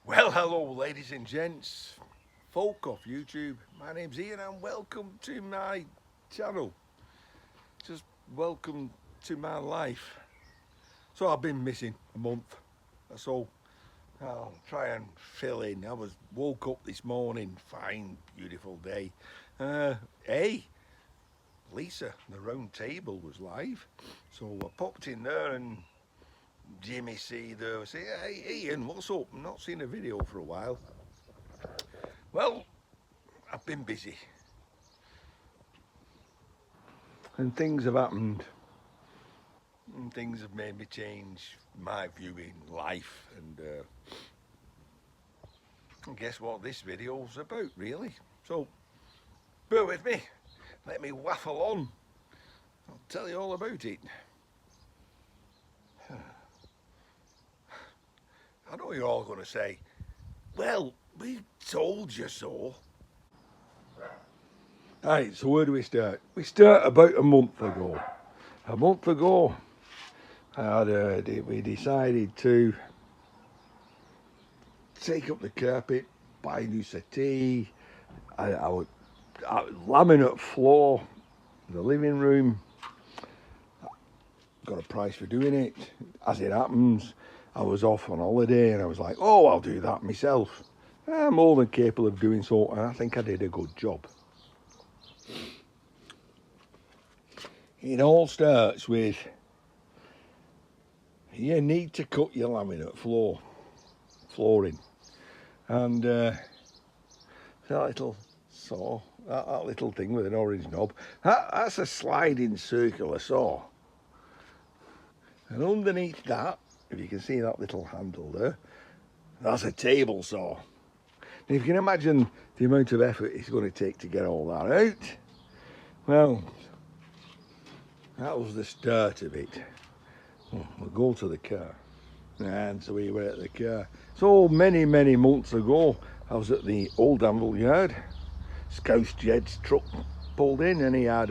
Well, hello, ladies and gents, folk off YouTube. My name's Ian, and welcome to my channel. Just welcome to my life. So I've been missing a month. That's all. I'll try and fill in. I woke up this morning, fine, beautiful day. Hey, Lisa, the round table was live, so I popped in there and Jimmy C there. Say, hey Ian, what's up? I'm not seen a video for a while. Well, I've been busy and things have happened and things have made me change my view in life, and guess what this video's about, really. So bear with me, let me waffle on, I'll tell you all about it. I know you're all going to say, well, we told you so. Right, so where do we start? We start about a month ago. A month ago, we decided to take up the carpet, buy a new settee, our laminate floor, the living room. Got a price for doing it. As it happens, I was off on holiday and I was like, oh, I'll do that myself. I'm more than capable of doing so, and I think I did a good job. It all starts with, you need to cut your laminate flooring, and that little saw, that little thing with an orange knob, that's a sliding circular saw, and underneath that, if you can see that little handle there, that's a table saw. And if you can imagine the amount of effort it's going to take to get all that out, well, that was the start of it. We'll go to the car. And so we were at the car. So many months ago, I was at the old Anvil yard. Scouse Jed's truck pulled in, and he had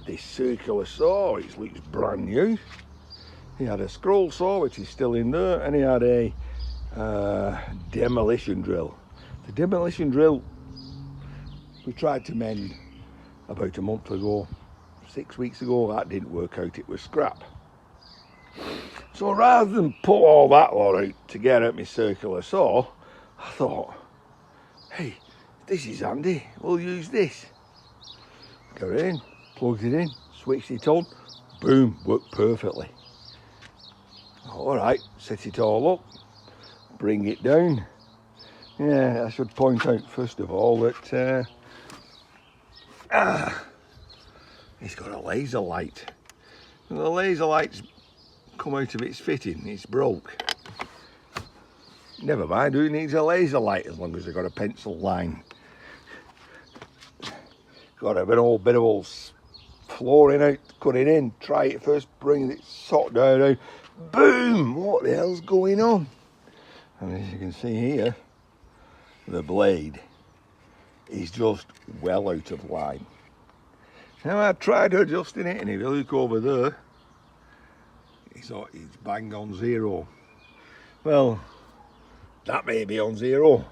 this circular saw, which looks brand new. He had a scroll saw, which is still in there, and he had a demolition drill. The demolition drill we tried to mend about a month ago. 6 weeks ago, that didn't work out, it was scrap. So rather than pull all that lot out to get at my circular saw, I thought, hey, this is handy, we'll use this. Got it in, plugged it in, switched it on, boom, worked perfectly. All right, set it all up, bring it down. Yeah, I should point out first of all that it's got a laser light. And the laser light's come out of its fitting, it's broke. Never mind, who needs a laser light as long as they've got a pencil line? Got a bit of old flooring out, cut it in, try it first, bring it sort down out. Boom! What the hell's going on? And as you can see here, the blade is just well out of line. Now I tried adjusting it, and if you look over there, it's bang on zero. Well, that may be on zero.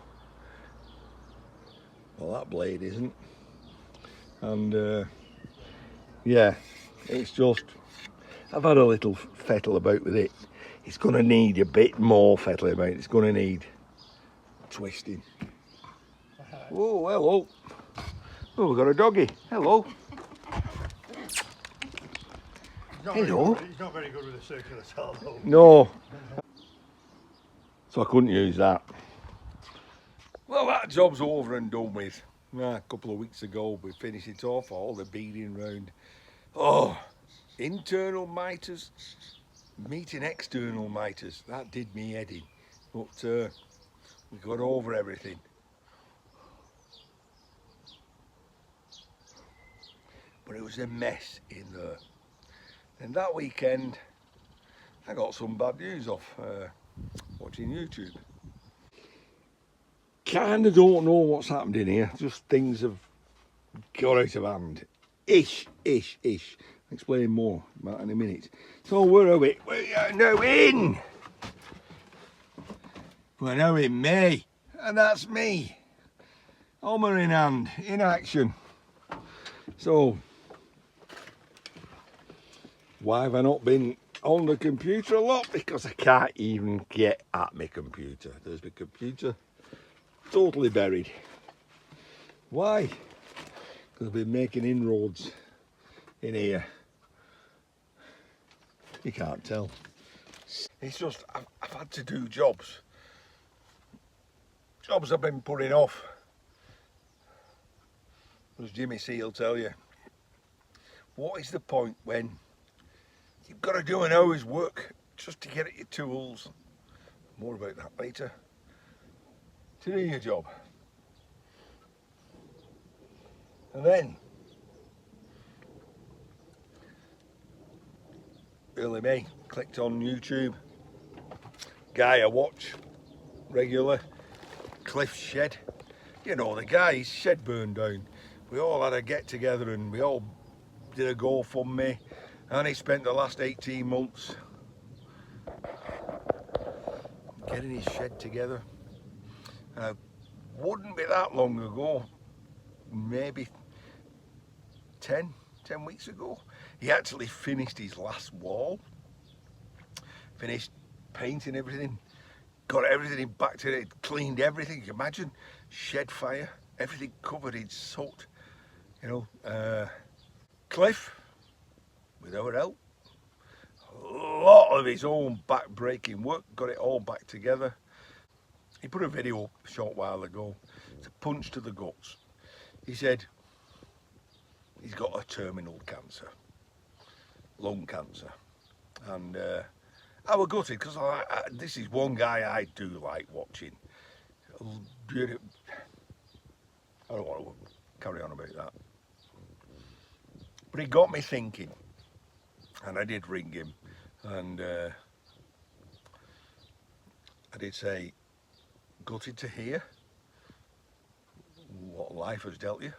Well, that blade isn't. And yeah, it's just, I've had a little fettle about with it. It's going to need a bit more fettling about. It's going to need twisting. Oh, hello. Oh, we've got a doggy. Hello. Hello. He's not very good with a circular saw though. No. So I couldn't use that. Well, that job's over and done with. A couple of weeks ago we finished it off, all the beading round. Oh, internal miters meeting external miters. That did me head in. But we got over everything. But it was a mess in there. And that weekend I got some bad news off watching YouTube. Kinda don't know what's happened in here, just things have got out of hand. Ish. Explain more about in a minute. So where are we? We are now in We're now in May, and that's me, hammer in hand, in action. So, why have I not been on the computer a lot? Because I can't even get at my computer. There's my computer totally buried. Why? Because I've been making inroads in here. You can't tell. It's just, I've had to do jobs. Jobs I've been putting off. As Jimmy C will tell you, what is the point when you've got to do an hour's work just to get at your tools? More about that later. To do your job. And then, early May, clicked on YouTube. Guy I watch regular, Cliff Shed. You know the guy, his shed burned down. We all had a get together and we all did a GoFundMe, and he spent the last 18 months getting his shed together. Wouldn't be that long ago, maybe 10 weeks ago, he actually finished his last wall, finished painting everything, got everything back to it, cleaned everything. You can imagine, shed fire, everything covered in soot, you know. Cliff, without help, a lot of his own back-breaking work, got it all back together. He put a video up a short while ago. It's a punch to the guts. He said he's got a terminal cancer, lung cancer, and I was gutted because this is one guy I do like watching. I don't want to carry on about that. But it got me thinking, and I did ring him, and I did say, gutted to hear what life has dealt you.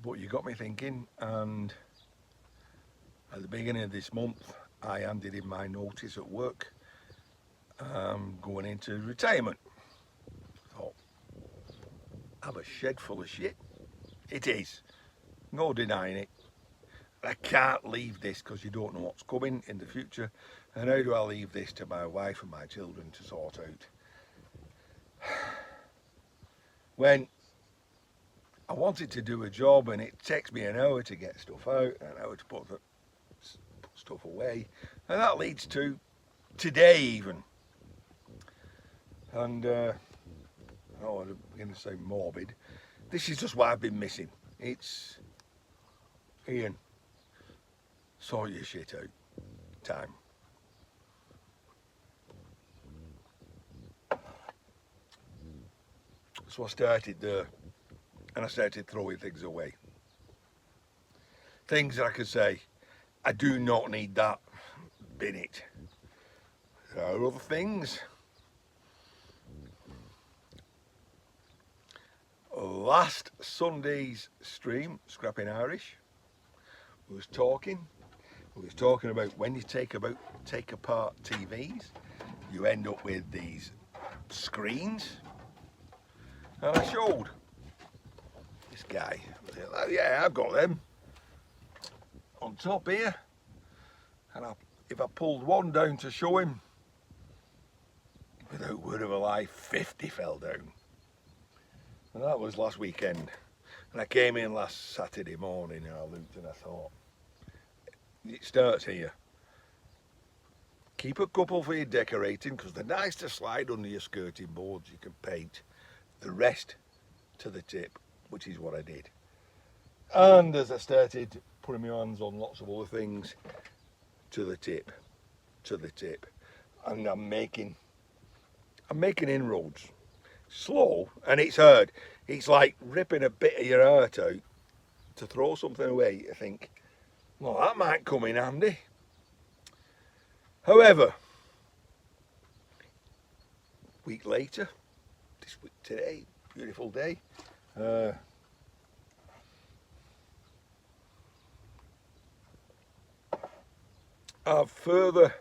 But you got me thinking, and at the beginning of this month, I handed in my notice at work, going into retirement. Thought, I have a shed full of shit. It is. No denying it. I can't leave this because you don't know what's coming in the future. And how do I leave this to my wife and my children to sort out? When I wanted to do a job and it takes me an hour to get stuff out, an hour to put stuff away, and that leads to today even. And oh, I'm going to say morbid. This is just what I've been missing. It's Ian, sort your shit out. Time. So I started there, and I started throwing things away. Things that I could say, I do not need that, bin it. There are other things. Last Sunday's stream, Scrapping Irish, we was talking about when you take apart TVs, you end up with these screens. And I showed this guy, yeah, I've got them on top here, and if I pulled one down to show him, without word of a lie, 50 fell down. And that was last weekend. And I came in last Saturday morning and I looked and I thought, it starts here. Keep a couple for your decorating because they're nice to slide under your skirting boards. You can paint the rest to the tip, which is what I did. And as I started putting my hands on lots of other things, to the tip, and I'm making inroads. Slow, and it's hard. It's like ripping a bit of your heart out to throw something away. You think, well, that might come in handy. However, week later, this week today, beautiful day. I've further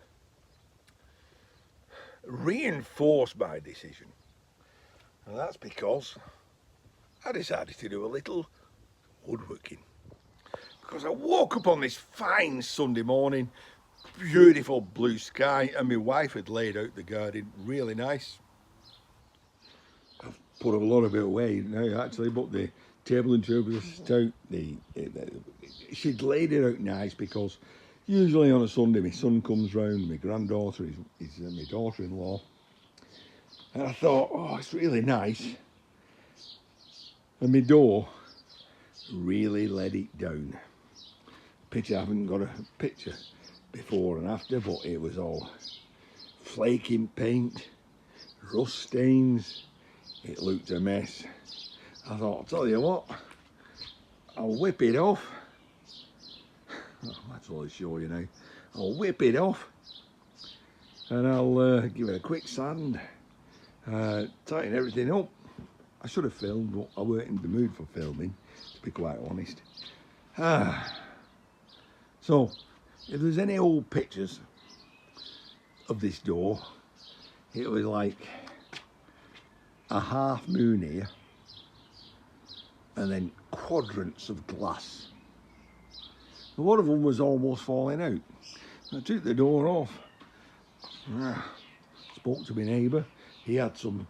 reinforced my decision. And that's because I decided to do a little woodworking. Because I woke up on this fine Sunday morning, beautiful blue sky, and my wife had laid out the garden really nice. I've put a lot of it away now actually, but the table and chairs was out. She'd laid it out nice because usually on a Sunday my son comes round, my granddaughter is my daughter-in-law, and I thought, oh, it's really nice. And my door really let it down. Picture, I haven't got a picture before and after, but it was all flaking paint, rust stains. It looked a mess. I thought, I'll tell you what, I'll whip it off. Oh, that's all I show you now. I'll whip it off and I'll give it a quick sand, tighten everything up. I should have filmed, but I weren't in the mood for filming, to be quite honest. So, if there's any old pictures of this door, it was like a half moon here, and then quadrants of glass. One of them was almost falling out. I took the door off, spoke to my neighbour. He had some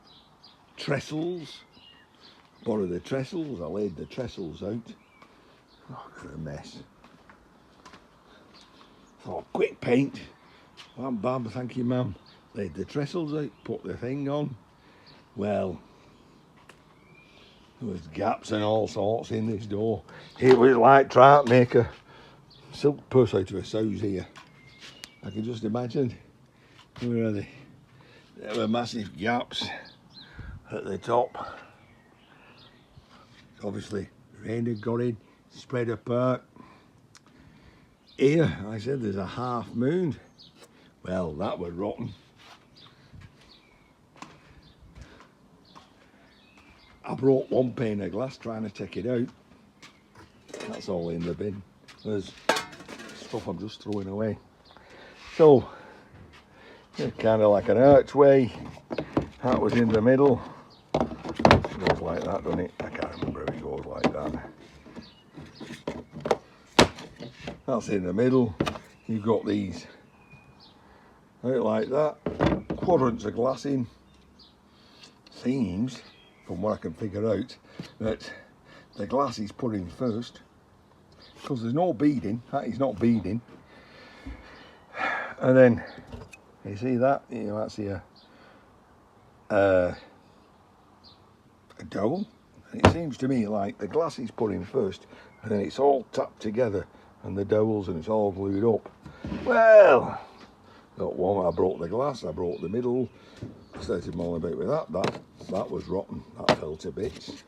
trestles, borrowed the trestles, I laid the trestles out. Oh, what a mess. Thought, quick paint, bam bam, thank you ma'am. Laid the trestles out, put the thing on. Well, there was gaps and all sorts in this door. It was like trying to make a silk purse out of a sow's ear. I can just imagine. Where are they? There were massive gaps at the top. Obviously, rain had got in, spread apart. Here, I said there's a half moon. Well, that was rotten. I broke one pane of glass trying to take it out. That's all in the bin. There's stuff I'm just throwing away. So, kind of like an archway. That was in the middle. It goes like that, doesn't it? I can't remember if it goes like that. That's in the middle. You've got these out like that. Quadrants of glass in. Seems, from what I can figure out, that the glass is put in first, because there's no beading. That is not beading. And then you see that, you know, that's a dowel. And it seems to me like the glass is put in first, and then it's all tapped together, and the dowels, and it's all glued up. Well, got one. I broke the glass. I broke the middle. I started mulling about with that. That was rotten. That fell to bits.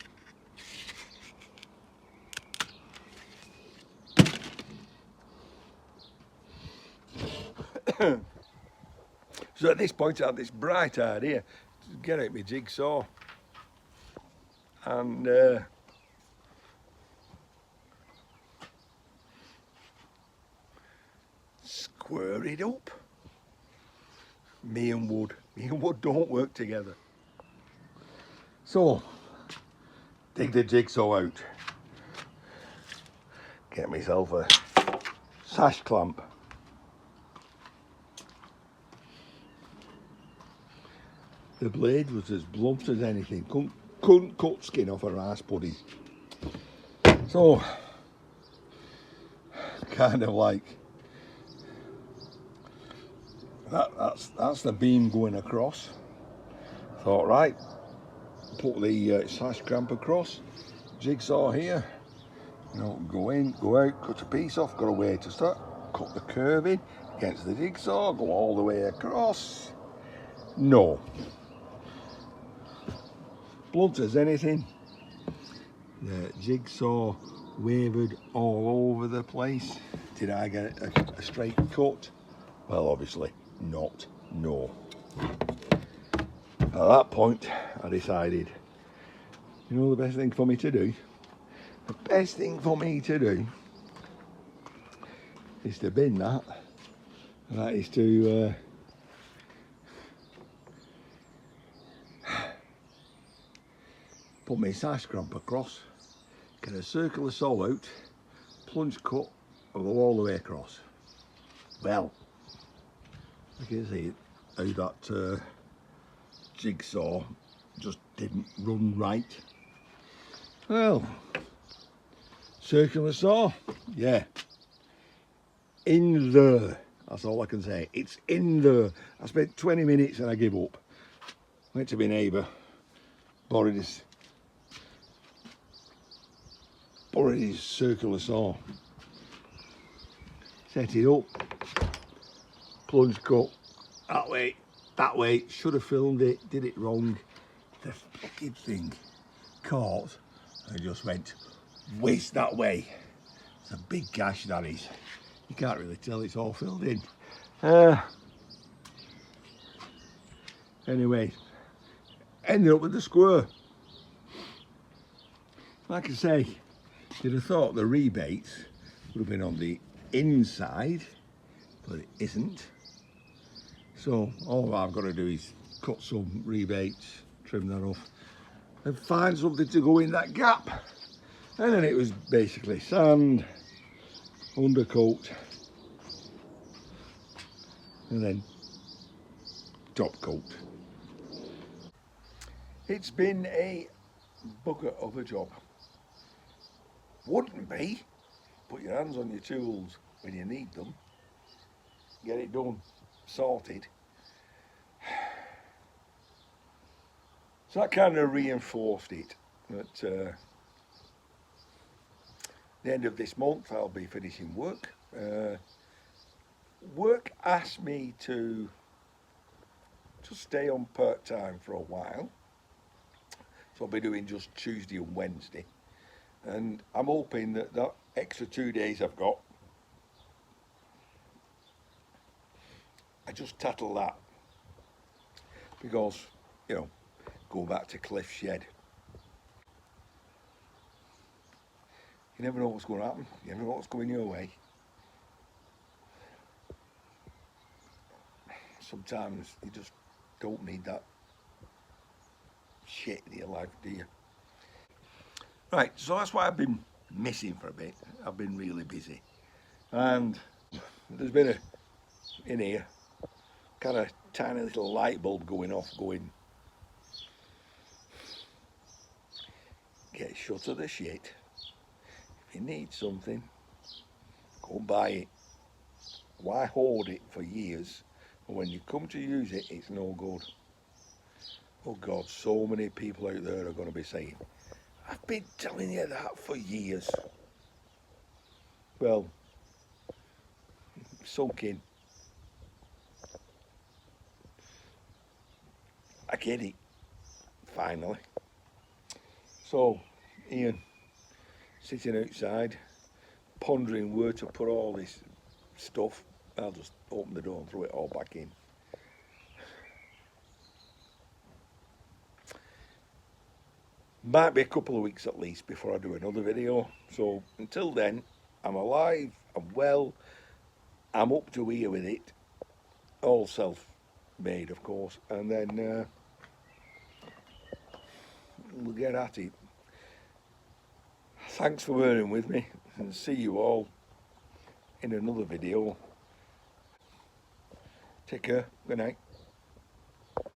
So at this point I had this bright idea to get out my jigsaw and square it up. Me and wood don't work together. So, dig the jigsaw out, get myself a sash clamp. The blade was as blunt as anything, couldn't cut skin off a rice pudding. So, kind of like, that's the beam going across. Thought, right, put the sash clamp across, jigsaw here, you know, go in, go out, cut a piece off, got a way to start, cut the curve in against the jigsaw, go all the way across. No. Blunt as anything. The jigsaw wavered all over the place. Did I get a straight cut? Well, obviously not. No. At that point, I decided, you know, the best thing for me to do? The best thing for me to do is to bin that. And that is to put my sash cramp across, get a circular saw out, plunge cut, and go all the way across. Well, you can see how that jigsaw just didn't run right. Well, circular saw, yeah, in there, that's all I can say. It's in there. I spent 20 minutes and I give up. Went to my neighbour, borrowed his circular saw, set it up, plunge cut, that way, should have filmed it, did it wrong. The fucking thing caught and just went whiz that way. It's a big gash, that is. You can't really tell, it's all filled in. Anyway, ended up with the square. Like I say, you'd have thought the rebates would have been on the inside, but it isn't. So all I've got to do is cut some rebates, trim that off, and find something to go in that gap. And then it was basically sand, undercoat, and then top coat. It's been a bugger of a job. Wouldn't be. Put your hands on your tools when you need them. Get it done, sorted. So that kind of reinforced it. At the end of this month, I'll be finishing work. Work asked me to stay on part-time for a while. So I'll be doing just Tuesday and Wednesday. And I'm hoping that that extra 2 days I've got, I just tattle that. Because, you know, go back to Cliff Shed. You never know what's going to happen. You never know what's going your way. Sometimes you just don't need that shit in your life, do you? Right, so that's why I've been missing for a bit. I've been really busy. And there's been in here, kind of tiny little light bulb going off, going, get shut of the shit. If you need something, go and buy it. Why hoard it for years? And when you come to use it, it's no good. Oh God, so many people out there are going to be saying, I've been telling you that for years. Well, sunk in. I get it, finally. So, Ian, sitting outside, pondering where to put all this stuff. I'll just open the door and throw it all back in. Might be a couple of weeks at least before I do another video. So until then, I'm alive, I'm well, I'm up to here with it. All self-made, of course. And then we'll get at it. Thanks for bearing with me, and see you all in another video. Take care. Good night.